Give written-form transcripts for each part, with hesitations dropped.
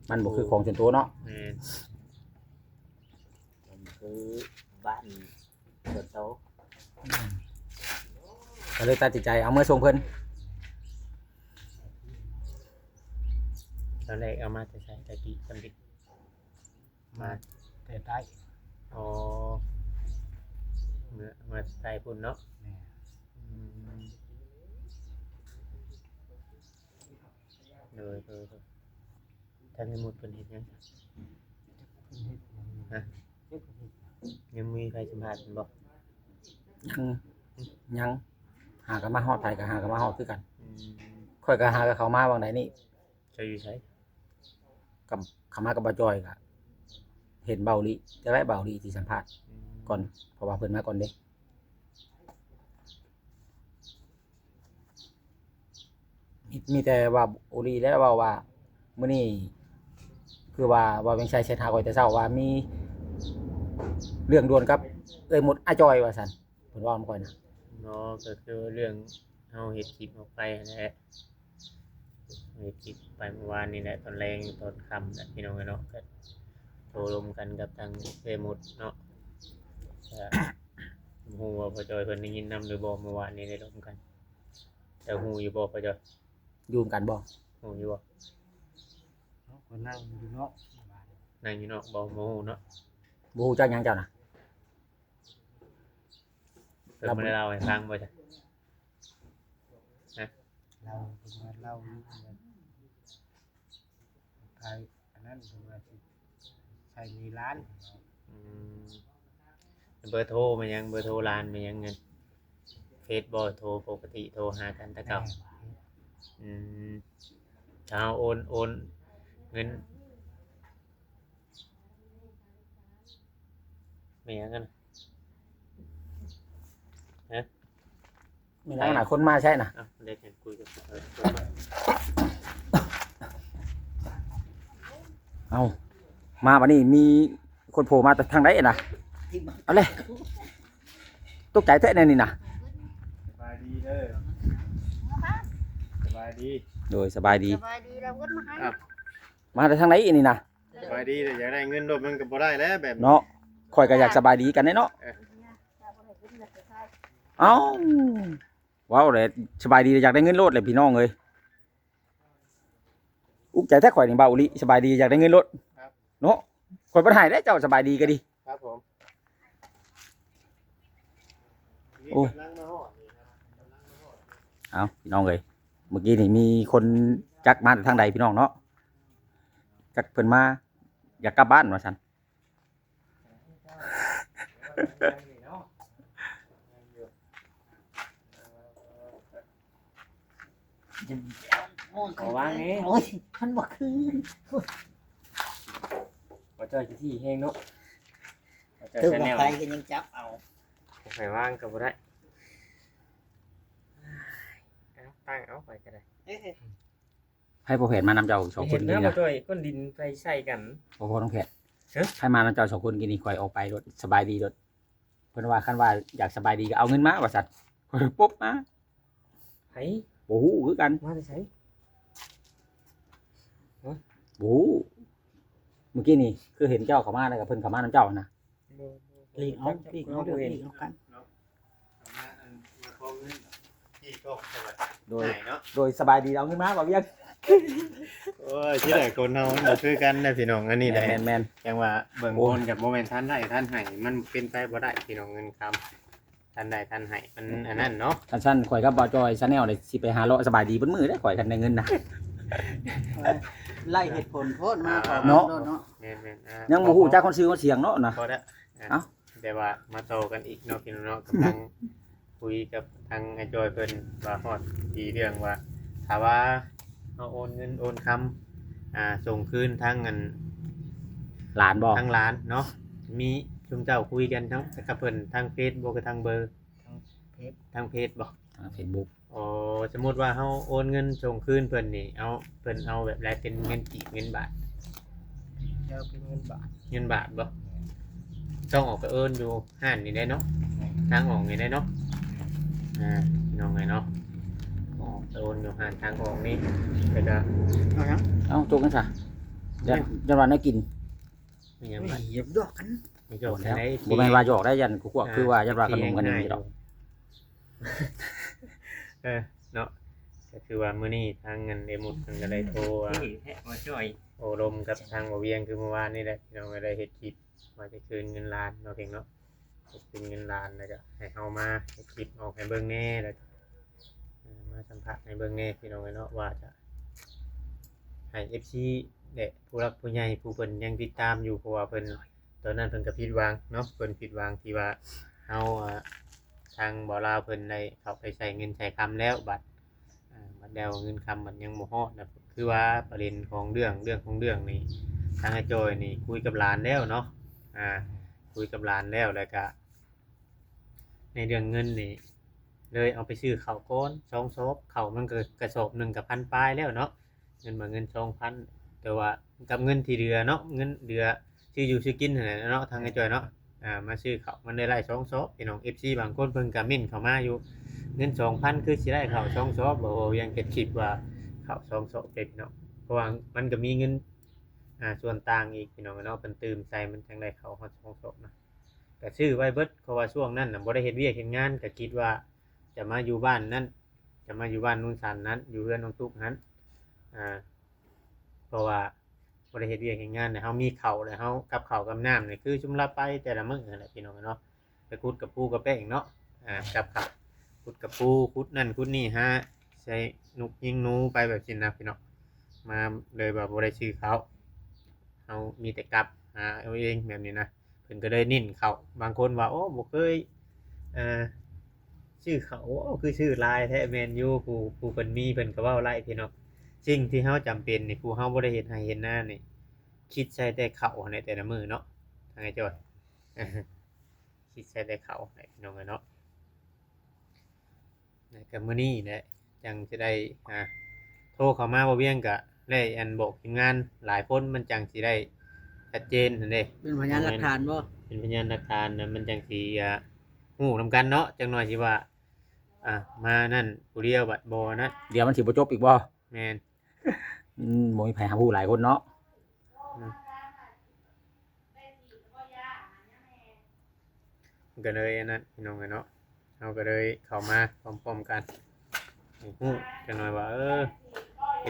มันบ่คือของส่วนตัวเนาะ มันคือบ้านส่วนโตว ก็เลยตัดสินใจเอาเมื่อส่งเพิ่น ตอนแรกเอามาแต่ใส่ตะกี้สำลิดมา แต่ได้ อ๋อมาใส่พุ่นเนาะ แม่ อืมเลยถ้าในหมดเป็นเห็นยัง เพิ่นเฮ็ดหยังอยู่เฮ็ดเฮ็ดหยัง ยังมีใครสัมผัสมันบอก ยังหากันมาฮอดไผก็หากันมาฮอดคือกัน อืม ข่อยก็หากับเขามาบางใดนี่ จะอยู่ใช้ กับเขามากับบ่จอยก็เห็นเบาลิจะได้เบาลิที่สัมภาษณ์ก่อนเพราะว่าเพิ่นมาก่อนเด้มีแต่ว่าโอลีแล้วว่ามื้อนี้คือว่าเป็นชายเช็ดหาข่อยแต่เช้าว่ามีเรื่องด่วนกับเอ้ยหมดอาจอยว่าซั่นเพิ่นว่ามาก่อนนะ เนาะก็คือเรื่องเอาเห็ดคลิปออกไปนั่นแหละเห็ดคลิปไปเมื่อวานนี่แหละตอนแรงตอนค่ำแหละพี่น้องเนาะก็โทรลมกันกับทางเฟมุดเนาะก็ฮู้ว่าพ่อจอยเพิ่นได้ยินนำหรือบ่เมื่อวานนี้ได้ลมกันแต่ฮู้อยู่บ่พ่อจอย อยู่กันบ่ ฮู้อยู่บ่ เนาะก็นั่งอยู่เนาะบ้าน นั่งอยู่เนาะบ่ฮู้เนาะ บ่ฮู้จักหยังเจ้าน่ะ เพิ่นบ่ได้เล่าให้ฟังบ่จ้ะ เราเพิ่นว่าเราอยู่แบบไทยอันนั้นเพิ่นว่าสิใช้ในร้าน อืมเบอร์โทรมันยังเบอร์โทรร้านมันยังเงินเฟซบ่โทรปกติโทรหากันแต่เก่า อืมถ้าเอาโอนเงินไม่ยังกัน มีหลายคนมาใช่น่ะ อ่ะเด็กเห็นคุยกับเอามาวันนี้มีคนโผล่มาแต่ทางไหนน่ะเอาเลยตกใจแท้แน่นี่น่ะ สบายดีเด้อสบายดี โดยสบายดี สบายดีเราก็มาให้ มาแต่ทางไหนอีนี่น่ะ สบายดีแต่อยากได้เงินโดดมันก็บ่ได้แล้วแบบ เนาะข่อยก็อยากสบายดีกันแน่เนาะเอ้าว้าวเลยสบายดีอยากได้เงินโลดเลยพี่น้องเอ้ยอุกใจแท้ข่อยนี่บ่าวอุลิสบายดีอยากได้เงินโลดเนาะข่อยบ่ได้ให้แล้วเจ้าสบายดีก็ดี ครับผม โอ้ เอาพี่น้องเลยเมื่อกี้นี่มีคนจักมาจากทางใดพี่น้องเนาะจักเพิ่นมาอยากกลับบ้านว่าซั่น ขอว่างนี้ โอ้ยมันบ่คือ พ่อจอยที่แห้งเนาะพ่อจอย ถึง ชาแนล ใครก็ยังจับเอา ใครว่างก็บ่ได้ตั้งเอาไปก็ได้ ให้พ่อแผนมานำเจ้าสองคน เห็น กิน นะ นี่ พ่อ นะ จอยก้นดินไปใส่กัน พ่อน้องแผน เอ๊ะ ให้มานำเจ้าสองคนกินนี่ข่อยออกไปรถสบายดีรถเพิ่นว่าคันว่าอยากสบายดีก็เอาเงินมาว่าซั่นข่อยปุ๊บมา ไห้ บ่ฮู้คือกัน มาจะใช้ บ่ฮู้เมื่อกี้นี่คือเห็นเจ้าเข้ามาแล้วก็เพิ่นเข้ามานำเจ้านะ หลีกเอาหลีกเอาเดี๋ยวหลีกเอากัน โดยโดยสบายดีเอาเงินมาบ่เวียง โอ้ยที่ไหนคนเฮามันบ่คือกันนะพี่น้องอันนี้ได้ แม่น จังว่าเบิ่งคนกับโมเมนต์ท่านได้ท่านให้มันเป็นไปบ่ได้พี่น้องเงินคำท่านได้ท่านให้มันอันนั้นเนาะ ๆคันซั่นข่อยกับบ่าวจอย Channel ได้สิไปหาเลาะสบายดีเบิดมื้อเด้อข่อยคันได้เงินนะ ไล่เหตุผลโพดมาขอ เนาะ โดเนาะ แม่นๆ ยังบ่ฮู้จักคนซื้อคนเสียงเนาะนะ พอแล้ว เอ้า แต่ว่ามาโตกันอีกเนาะพี่น้องเนาะกำลังคุยกับทางไอ้จอยเพิ่นว่าฮอดทีเรื่องว่าถ้าว่าเอาโอนเงินโอนคำส่งคืนทางเงิน หลานบ่ ทางร้านเนาะมีชุมเจ้าคุยกันทั้งกับเพิ่นทางเฟซบ่กับทางเบอร์ทางเพจบ่ ทาง Facebook อ๋อสมมุติว่าเฮาโอนเงินส่งคืนเพิ่นนี่เอาเพิ่นเอาแบบไรเป็นเงินกี่เงินบาท เจ้าเป็นเงินบาท เงินบาทบ่ต้องออกไปเอิ้นอยู่ห้านนี่ได้เนาะทางออกนี่ได้เนาะพี่น้องไงเนาะออกไปโอนอยู่ห้านทางออกนี่แล้วก็ เอาหยัง เอ้าจกกันซะ ยันว่าแนวกิน มีหยัง เฮ้ บัด ยอย่าดอกกัน มีจบ แล้ว ได้ บ่แม่นว่าหยอกได้ยันกูกวกคือว่ายันว่าขนมกันนี่ดอก เนาะก็คือว่ามื้อนี้ทางเงินเดมุดเพิ่นก็ได้โทร นี่แท้มาจ่อย โอ้ลมกับทางบ่เวียงคือเมื่อวานนี่แหละพี่น้องก็ได้เฮ็ดคลิปว่าจะคืนเงินล้านเนาะเพียงเนาะจะคืนเงินล้านแล้วก็ให้เฮามาเฮ็ดคลิปออกให้เบิ่งแหน่แล้วก็มาสัมภาษณ์ให้เบิ่งแหน่พี่น้องเนาะว่าจะให้ FC เด็กผู้รักผู้ใหญ่ผู้เพิ่นยังติดตามอยู่เพราะว่าเพิ่นตอนนั้นเพิ่นก็ผิดหวังเนาะเพิ่นผิดหวังที่ว่าเฮาทางบ่ลาวเพิ่นได้เข้าไปใช้เงินใช้คำแล้วบัดบัดแล้วเงินคำมันยังบ่ฮอดนะคือว่าประเด็นของเรื่องของเรื่องนี่ทางอาจอยนี่คุยกับหลานแล้วเนาะคุยกับหลานแล้วแล้วก็ในเรื่องเงินนี่เลยเอาไปซื้อข้าวก้อน2ซอบข้าวมันก็กระสอบหนึงก็พันปลายแล้วเนาะเงินมาเงิน 2,000 แต่ว่ากับเงินที่เดือเนาะเงินเดือซื้ออยู่ซื้อกินนั่นแหละเนาะทางอาจอยเนาะมาซื้อข้าวมันได้ไล่2ซอบพี่น้อง FC บางคนเพิ่นก็เม้นเข้ามาอยู่เงิน 2,000 คือสิได้ข้าว2ซอบบ่ยังเก็บคลิปว่าข้าว2ซอบเก็บเนาะเพราะว่ามันก็มีเงินส่วนต่างอีกพี่น้องเนาะเพิ่นตื่มใส่มันจังได้ข้าวฮอด2ซอบนะก็ซื้อไว้เบิดเพราะว่าช่วงนั้นน่ะบ่ได้เฮ็ดเวียกเฮ็ดงานก็คิดว่าจะมาอยู่บ้านนั้นจะมาอยู่บ้านนุ่นสันนั้นอยู่เรือนน้องตุ๊กนั้นเพราะว่าบ่ได้เฮ็ดเวียกเฮ็ดงานเนี่ยเฮามีข้าวแล้วเฮากับข้าวกับน้ำนี่คือชุมละไปแต่ละมื้อนั่นแหละพี่น้องเนาะไปขุดกับปูกับแป้งเนาะกับข้าวขุดกับปูขุดนั่นขุดนี่ฮะใช้นุกยิงหนูไปแบบนี้นะพี่น้องมาเลยแบบบ่ได้ชื่อเขาเฮามีแต่กับเอาเองแบบนี้นะเพิ่นก็เลยนิ่นเขาบางคนว่าโอ้บ่เคยชื่อเขาคือชื่อลายแท้แม่นอยู่ผู้เพิ่นมีเพิ่นก็เว้าไล่พี่น้องสิ่งที่เฮาจำเป็นนี่ผู้เฮาบ่ได้เฮ็ดให้เฮ็ดหน้านี่คิดใช้แต่เขาในแต่ละมื้อเนาะทางไอ้จอยคิดใช้แต่เขาให้พี่น้องเนาะก็มื้อนี้แหละจังสิได้โทรเข้ามาบ่เวียงก็ได้อันบอกทีมงานหลายคนมันจังสิได้ชัดเจนนั่นเด้ เป็นพยานหลักฐานบ่ เป็นพยานหลักฐานนะมันจังสิฮู้นำกันเนาะจังหน่อยสิว่ามานั่นผู้เดียวบัดบ่นะ เดี๋ยวมันสิบ่จบอีกบ่ แม่น บ่มีไผหาผู้หลายคนเนาะ ก็เลยอันนั้นพี่น้องเนาะเราก็เลยเข้ามาพร้อมๆกันฮู้จังหน่อยว่า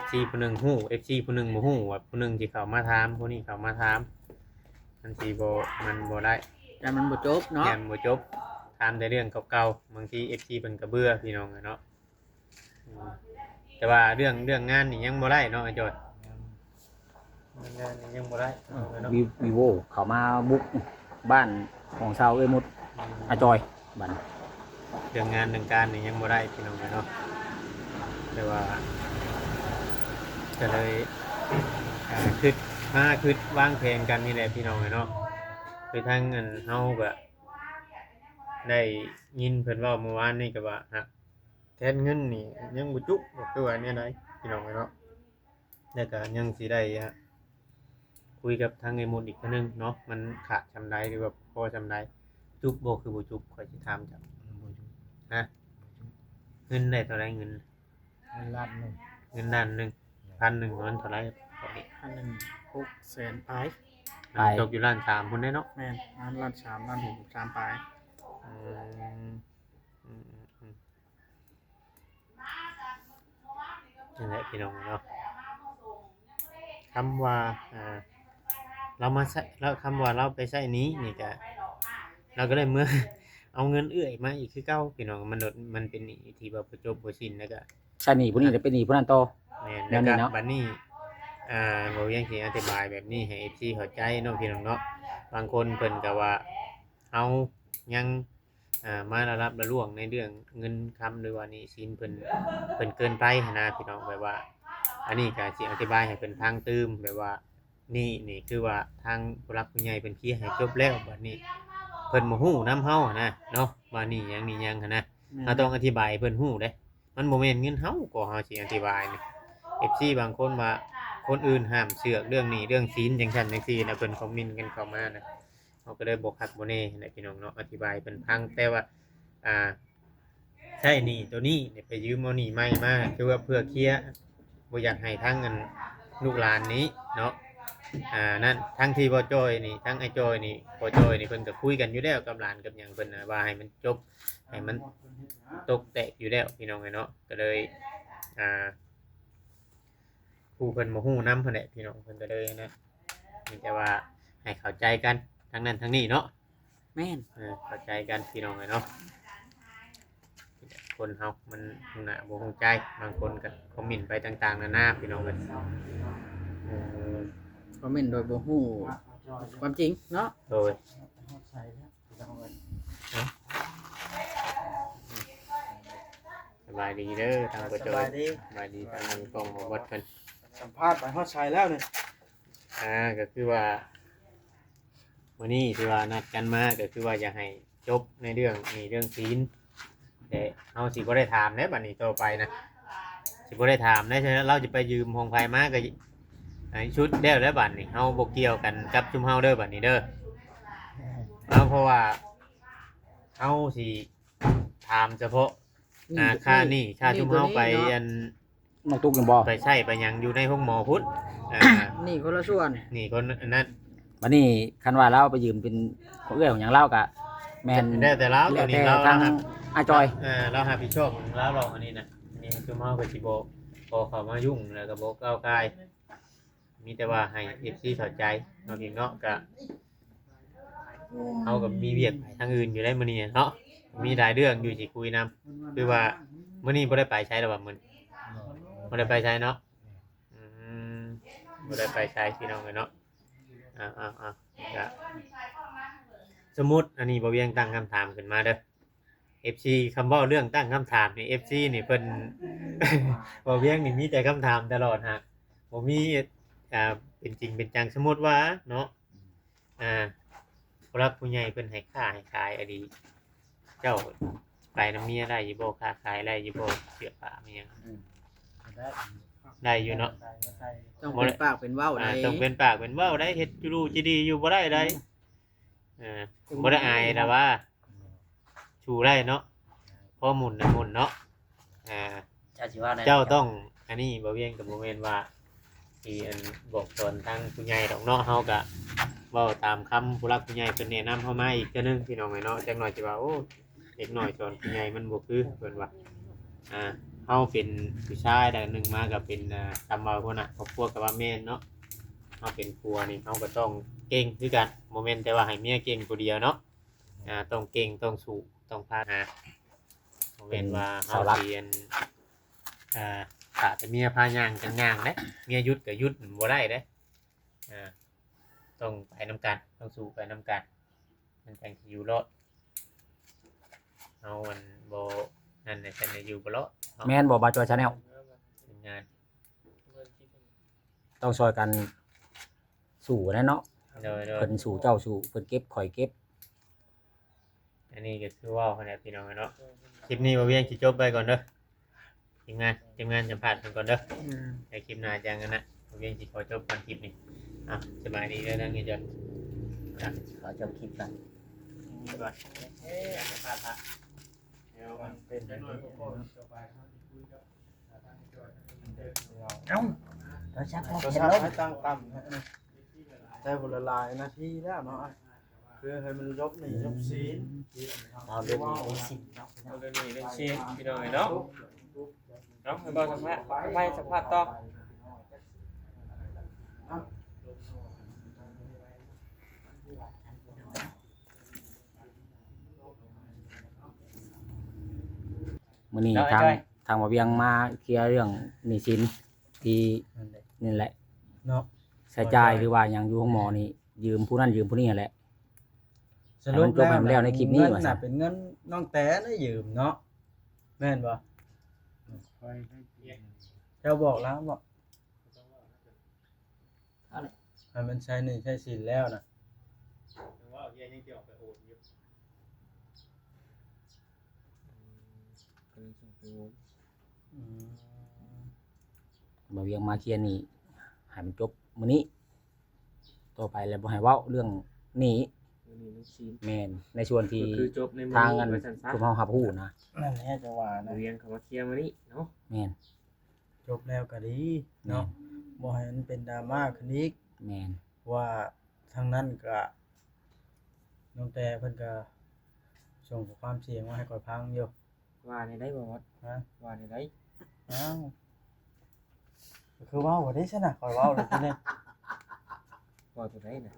FC ผู้หนึงฮู้ FC ผู้หนึงบ่ฮู้ว่าผู้หนึงสิเข้ามาถามผู้นี้เข้ามาถามมันสิมันบ่ได้ แต่มันบ่จบเนาะ แม่นบ่จบถามแต่เรื่องเก่าๆบางที FC เพิ่นก็เบื่อพี่น้องเนาะแต่ว่าเรื่องงานนี่ยังบ่ได้เนาะไอ้จอยงานนี่ยังบ่ได้เนาะ วีโวเข้ามาบุกบ้านของชาวเอ้ยมุดอาจอยบัดนี้ เรื่องงานเรื่องการนี่ยังบ่ได้พี่น้องเนาะแต่ว่าก็เลยคิดวางแผนกันนี่แหละพี่น้องเนาะคือทั้งอันเฮาก็ได้ยินเพิ่นเว้าเมื่อวานนี่ก็ว่าแทนเงินนี่ยังบ่จุก็คือว่าเนี่ยได้พี่น้องเนาะแล้วก็ยังสิได้คุยกับทางไอ้มนต์อีกเทื่อนึงเนาะมันขาดจำใดหรือว่าพอจำใดจุบบ่คือบ่จุบข่อยสิถามจ้ะเงินได้เท่าไรเงิน ล้านหนึ่ง เงินด้านหนึง1,100มันเท่าไร 1,600,000ปลาย ตกอยู่ล้าน3พุ่นได้เนาะ แม่นล้าน3ล้าน6 3ปลาย นั่นแหละพี่น้องเนาะคำว่าเรามาใช้แล้วคำว่าเราไปใช้นี้นี่ก็เราก็เลยเมื่อ เอาเงินเอื้อยมาอีกคือเก่าพี่น้องมันเป็นหนี้ที่ว่าบ่จบบ่สิ้นแล้วก็ ใช่หนี่ผู้นี้จะเป็นหนี่ผู้นั้นต่อ แม่น แม่ แล้ว นนี่ ก็ เนาะ บัดนี้บ่ยังสิอธิบายแบบนี้ให้ FC เข้าใจเนาะพี่น้องเนาะบางคนเพิ่นก็ว่าเอายังมาระรับระล่วงในเรื่องเงินคำหรือว่าหนี้สินเพิ่นเกินไปหั้นนะพี่น้องแบบว่า อันนี้ก็สิอธิบายให้เพิ่นฟังตื่มแบบว่านี่คือว่าทางผู้รักผู้ใหญ่เพิ่นเคลียร์ให้จบแล้วบัดนี้เพิ่นบ่ฮู้นำเฮานะเนาะว่านี่หยังหันนะเราต้องอธิบายให้เพิ่นฮู้เด้มันบ่แม่นเงินเฮาก็เฮาสิอธิบายนี่ FC บางคนว่าคนอื่นห้ามเชื่อเรื่องนี้เรื่องศีลจังซั่นจังซี่นะเพิ่นคอมเมนต์กันเข้ามานะเฮาก็เลยบ่คักบ่แน่นะพี่น้องเนาะอธิบายเพิ่นฟังแต่ว่าใช่นี่ตัวนี้เนี่ยไปยืมเอานี่ใหม่มาคือว่าเพื่อเคลียร์บ่อยากให้ทั้งลูกหลานนี้เนาะ นั่นทั้งที่บ่จอยนี่ทั้งไอ้จอยนี่บ่จอยนี่เพิ่นก็คุยกันอยู่แล้วกับหลานกับหยังเพิ่นน่ะว่าให้มันจบให้มันตกแตกอยู่แล้วพี่น้องเนาะก็เลยผู้เพิ่นบ่ฮู้นำเพิ่นแหละพี่น้องเพิ่นก็เลยนะมีแต่ว่าให้เข้าใจกันทั้งนั้นทั้งนี้เนาะ แม่น เข้าใจกันพี่น้องเนาะคนเฮามันน่ะบ่ฮู้ใจบางคนก็คอมเมนต์ไปต่างๆนานาพี่น้องเอ้ย คอมเมนต์โดยบ่ฮู้ความจริงเนาะ โดยสบายดีเด้อทางบ่จอยสบายดีทางกล้องบ่วัดเพิ่น สัมภาษณ์ไปฮอดชัยแล้วเนี่ย ก็คือว่าวันนี้ที่ว่านัดกันมาก็คือว่าอยากให้จบในเรื่องนี้เรื่องศีลแต่เอาสิบ่ได้ถามเด้บัดนี้ต่อไปนะสิบ่ได้ถามได้ฉะนั้นเราจะไปยืมของไผมาก็ให้ชุดเด้วแล้วบัดนี้เฮาบ่เกี่ยวกันกับชุมเฮาเด้อบัดนี้เด้อเอาเพราะว่าเฮาสิถามเฉพาะค่านี่ค่าชุมเฮาไปอัน น้องตุ๊กยังบ่ ไปใช้ไปหยังอยู่ในห้องหมอพุทธ นี่คนละส่วน นี่คนนั้น บัดนี้คันว่าเราไปยืมเป็นของเอื้อยของหยังเล่าก็แม่น ได้แต่เรา แล้ ตัว วนี้ แต่ เรา ทาง ครับ อาจอย เราหาผิดชอบเราหรอกอันนี้นะนี่คือมากับสิโบพอเขามายุ่งแล้วก็บอกก้าวกายมีแต่ว่าให้ FC เข้าใจเนาะพี่เนาะก็เอากับมีเวียกทางอื่นอยู่ได้มื้อนี้เนาะมีหลายเรื่องอยู่สิคุยนำคือว่ามื้อนี้บ่ได้ไปใช้แล้วว่ามื้อบ่ได้ไปใช้เนาะบ่ได้ไปใช้พี่น้องเนาะก็สมมุติอันนี้บ่เวียงตั้งคำถามขึ้นมาเด้อ FC คำเว้าเรื่องตั้งคำถามนี่ FC นี่เพิ่น บ่เวียงนี่มีแต่คำถามตลอดฮะบ่มีเป็นจริงเป็นจังสมมุติว่าเนาะผู้รักผู้ใหญ่เพิ่นให้ค่าให้ขายอดีเจ้าไปนำเมียได้อยู่บ่ค้าขายได้อยู่บ่เสื้อผ้ามีหยังได้อยู่เนาะ ต้องเป็นปากเป็นเว้าได้ ต้องเป็นปากเป็นเว้าได้เฮ็ดจุลูจิดีอยู่บ่ได้ได้บ่ได้อายแต่ว่าชูได้เนาะพอหมุนน่ะหมุนเนาะ เจ้าสิว่าได้ เจ้าต้องอันนี้บ่เวียงกับบ่แม่นว่าที่อันบอกสอนทางผู้ใหญ่ดอกเนาะเฮาก็เว้าตามคำผู้รักผู้ใหญ่เพิ่นแนะนำเฮามาอีกเทื่อนึงพี่น้องเนาะจักหน่อยสิว่าโอ้เด็กน้อยสอนผู้ใหญ่มันบ่คือเพิ่นว่าเฮาเป็นผู้ชายได้หนึ่งมาก็เป็นคำเว้าพุ่นน่ะครอบครัวก็ว่าแม่นเนาะเฮาเป็นครัวนี่เฮาก็ต้องเก่งคือกันบ่แม่นแต่ว่าให้เมียเก่งผู้เดียวเนาะต้องเก่งต้องสู้ต้องพาบ่แม่นว่าเฮาสิอันถ้าแต่เมียพาย่างจังย่างเด้เมียหยุดก็หยุดบ่ได้เด้ต้องไปนํกันต้องสู้ไปนํกันมันจังสิอยู่รอดเฮามันบ่นั่นน่ะฉันน่ะอยู่บ่รอด แม่นบ่บาจอยชาแนล เป็นงาน ต้องช่วยกันสู่นะเนาะ โดย เพิ่นสู่เจ้าสู่เพิ่นเก็บข่อยเก็บ อันนี้ก็คือว่าคะแนนพี่น้องเนาะคลิปนี้บ่เวียงสิจบไปก่อนเด้อทีมงานสัมภาษณ์เพิ่นก่อนเด้อในคลิปหน้าจังกันนะบ่เวียงสิขอจบก่อนคลิปนี้สบายดีเด้อทางนี้จ้ะ ขอจบคลิปก่อน บ๊ายบายสัมภาษณ์พระ เอ้าเราชัก ก็ เห็น ชัก ลม ให้ตั้งต่ำนะแต่ผลลายนาทีแล้วเนาะคือให้มันยกหนียกซีน เราเรื่องนี้สิเนาะ เอาเรื่องนี้เรื่องชีพี่น้องเนาะให้บ่สัมภาษณ์ไปสัมภาษณ์ต่อ มื้อนี้ทางบ่เวียงมาเคลียร์เรื่องหนี้สินที่นี่แหละ เนาะ ใช้จ่ายหรือว่าหยังอยู่ห้องหมอนี่ยืมผู้นั้นยืมผู้นี้แหละ สรุป จบให้มันแล้วในคลิปนี้ว่า เงิ ซั่น เป็นเงินน้องแต่ได้ยืมเนาะแม่นบ่เจ้าบอกแล้วบอกให้มันใช้หนี่ใช้สินแล้วนะ ว่าเวียงยังสิออกไปโอนอยู่ บ่เวียงมาเคลียร์หนี้ให้มันจบมื้อนี้ต่อไปแล้วบ่ให้เว้าเรื่องหนี้แม่นในส่วนที่ คือจบในมื้อ ทาง นี้ กัน ว่าซั่นซะ คุมเฮารับรู้นะ นั่นแหละจะว่านะ เวียงเขามาเคลียร์มื้อนี้เนาะ แม่น จบแล้วก็ดีเนาะบ่ให้มันเป็นดราม่าขึ้นอีก แม่น ว่าทางนั้นก็น้องแต่เพิ่นก็ส่งข้อความเสียงมาให้ข่อยฟังอยู่ ว่าในได้บ่มด ฮะ ว่าในได้ อ้าวก็คือเว้าบ่ได้ซะน่ะข่อยเว้าเลยทีนี้ ว่าตัวไหนน่ะ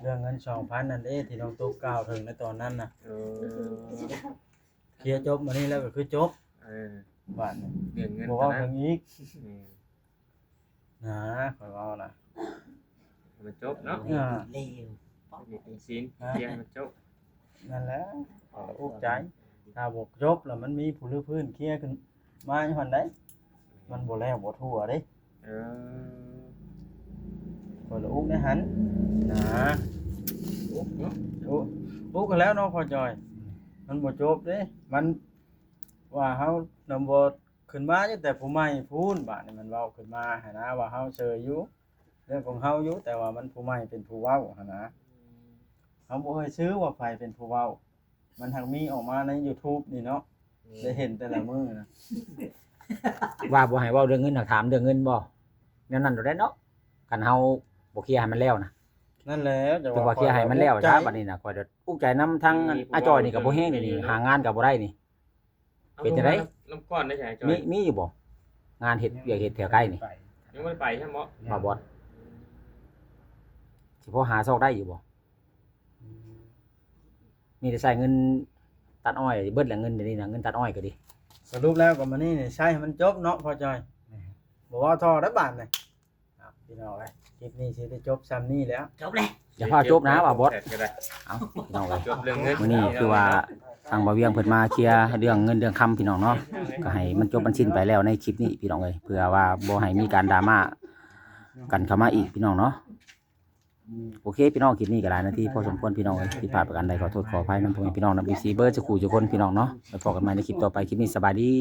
เรื่องเงิน 2,000 นั่นเด้ที่น้องตุ๊กกล่าวถึงในตอนนั้นน่ะ เออ เคลียร์จบมานี่แล้วก็คือจบ เออ บัดนี้ เรื่องเงิน บ่ ตัว เว้า นั้ ถึ น งอีก อืม นะข่อยเว้าน่ะ มันจบเนาะ อ่า เลว มีเป็นศีลเรียนมันจบ นั่นแหละข่อยอุกใจถ้าบ่จบแล้วมันมีผู้ลือพื้นเคลียร์ขึ้นมาอยู่หั่นได้มันบ่แล้วบ่ทั่วเด้ เออ ข่อยละอุกได้หันนะ โอ้เนาะ อุกกันแล้วเนาะพ่อจอย มันบ่จบเด้ มันว่าเฮานำบ่ขึ้นมาอยู่แต่ผู้ใหม่พูนบาดนี้มันเว้าขึ้นมาหันนะว่าเฮาเชยอยู่เรื่องของเฮาอยู่แต่ว่ามันผู้ใหม่เป็นผู้เว้าหั่นนะเฮาบ่เคยชื่อว่าไผเป็นผู้เว้า มันหักมีออกมาใน YouTube นี่เนาะได้เห็นแต่ละมื้อนะ ว่าบ่ให้เว้าเรื่องเงินน่ะถามเรื่องเงินบ่แนวนั้นโดดได้เนาะกันเฮาบ่เคลียร์ให้มันแล้วนะ นั่นแหละแต่ แต่ว่าเคลียร์ให้มันแล้วจ้าบัดนี้น่ะข่อยจะอุกใจนํทั้งอาจอยนี่ก็บ่แฮงนี่หางานก็บ่ได้นี่ เป็นจังได๋ น้ำก้อนได้ใช่จอย มีอยู่บ่งานเฮ็ดเวียกเฮ็ดแถวใกล้นี่ ยังไม่ได้ไปใช่ไหม บ่บ่สิพอหาซอกได้อยู่บ่มีแต่ใช้เงินตัดอ้อยเบิดแล้วเงินเดี๋ยวนี้น่ะเงินตัดอ้อยก็ดี สรุปแล้วก็มานี่นี่ใช้ให้มันจบเนาะพ่อจอยบ่ว่าทอได้บาดนี่ครับพี่น้องเอ้ยคลิปนี้สิได้จบซ้ำนี้แล้ว จบเลย อย่าพาจบนะว่าบอส ก็ได้ เอ้าพี่น้องเอ้ย จบเรื่องเงิน มื้อนี้คือว่าทางบ่าวเวียงเพิ่นมาเคลียร์เรื่องเงินเรื่องคำพี่น้องเนาะก็ให้มันจบมันสิ้นไปแล้วในคลิปนี้พี่น้องเอ้ยเพื่อว่าบ่ให้มีการดราม่ากันเข้ามาอีกพี่น้องเนาะโอเคพี่น้องคลิปนี้ก็หลายนาทีพอสมควรพี่น้องเอ้ยที่พลาดประการใดขอโทษขออภัยนำพ่อแม่พี่น้องนำ BC เบิร์ดจะขู่ทุกคนพี่น้องเนาะไปพบกันใหม่ในคลิปต่อไปคลิปนี้สบายดี